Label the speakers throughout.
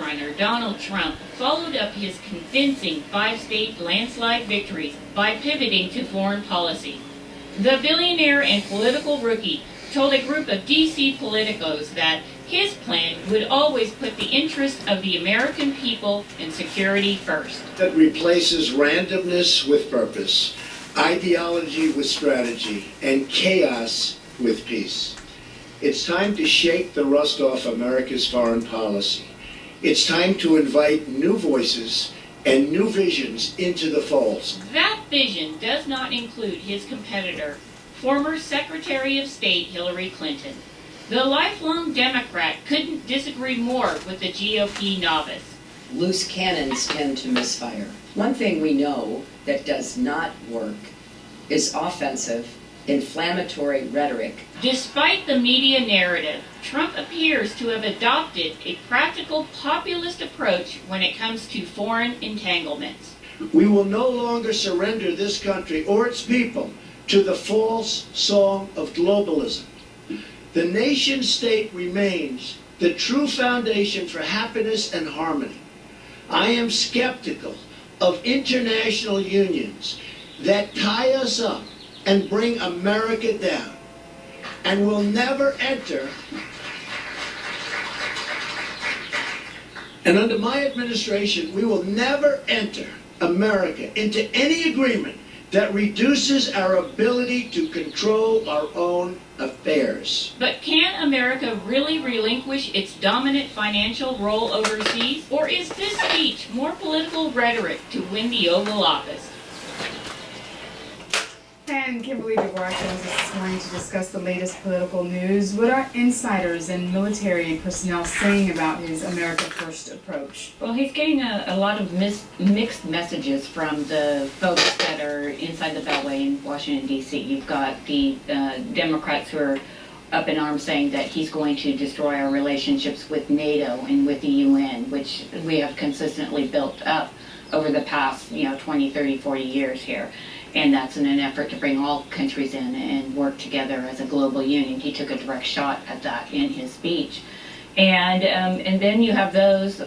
Speaker 1: frontrunner Donald Trump followed up his convincing 5-state landslide victories by pivoting to foreign policy. The billionaire and political rookie told a group of D.C. politicos that his plan would always put the interest of the American people and security first.
Speaker 2: That replaces randomness with purpose, ideology with strategy, and chaos with peace. It's time to shake the rust off America's foreign policy. It's time to invite new voices and new visions into the fold.
Speaker 1: That vision does not include his competitor, former Secretary of State Hillary Clinton. The lifelong Democrat couldn't disagree more with the GOP novice.
Speaker 3: Loose cannons tend to misfire. One thing we know that does not work is offensive, inflammatory rhetoric.
Speaker 1: Despite the media narrative, Trump appears to have adopted a practical populist approach when it comes to foreign entanglements.
Speaker 2: We will no longer surrender this country or its people to the false song of globalism. The nation state remains the true foundation for happiness and harmony. I am skeptical of international unions that tie us up and bring America down, and will never enter. And under my administration, we will never enter America into any agreement that reduces our ability to control our own affairs.
Speaker 1: But can America really relinquish its dominant financial role overseas? Or is this speech more political rhetoric to win the Oval Office?
Speaker 4: And Kimberly DeVore joins us this morning to discuss the latest political news. What are insiders and military personnel saying about his America First approach?
Speaker 1: Well, he's getting a lot of mixed messages from the folks that are inside the Beltway in Washington, D.C. You've got the Democrats who are up in arms saying that he's going to destroy our relationships with NATO and with the UN, which we have consistently built up over the past 20, 30, 40 years here. And that's in an effort to bring all countries in and work together as a global union. He took a direct shot at that in his speech. And then you have those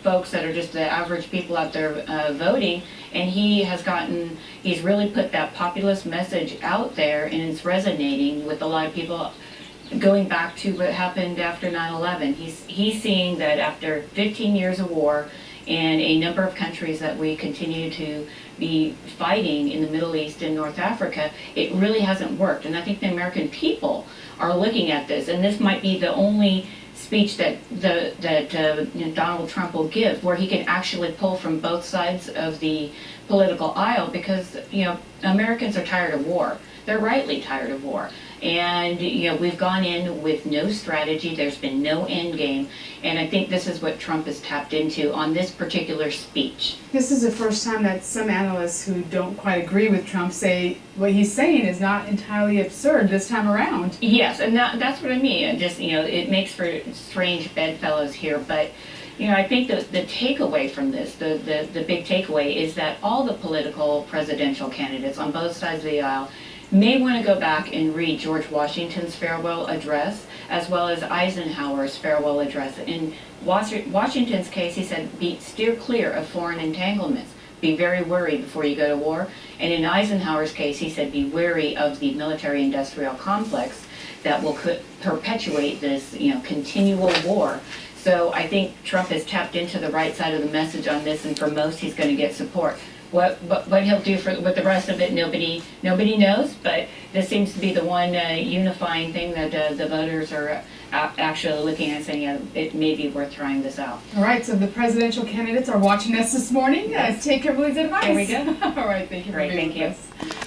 Speaker 1: folks that are just the average people out there voting, and he's really put that populist message out there, and it's resonating with a lot of people. Going back to what happened after 9/11, he's seeing that after 15 years of war and a number of countries that we continue to be fighting in the Middle East and North Africa, it really hasn't worked. And I think the American people are looking at this, and this might be the only speech that Donald Trump will give where he can actually pull from both sides of the political aisle, because Americans are tired of war. They're rightly tired of war. And we've gone in with no strategy. There's been no end game, and I think this is what Trump has tapped into on this particular speech.
Speaker 4: This is the first time that some analysts who don't quite agree with Trump say what he's saying is not entirely absurd this time around.
Speaker 1: Yes, and that's what I mean. And just it makes for strange bedfellows here, but I think the takeaway from this, the big takeaway, is that all the political presidential candidates on both sides of the aisle may want to go back and read George Washington's farewell address, as well as Eisenhower's farewell address. In Washington's case, he said, steer clear of foreign entanglements. Be very worried before you go to war. And in Eisenhower's case, he said, be wary of the military-industrial complex that will perpetuate this, continual war. So I think Trump has tapped into the right side of the message on this, and for most, he's going to get support. What he'll do with the rest of it, nobody knows. But this seems to be the one unifying thing that the voters are actually looking at, saying, it may be worth trying this out.
Speaker 4: All right, so the presidential candidates are watching us this morning. Take Kimberly's advice.
Speaker 1: There we go.
Speaker 4: All right, thank you for being with us.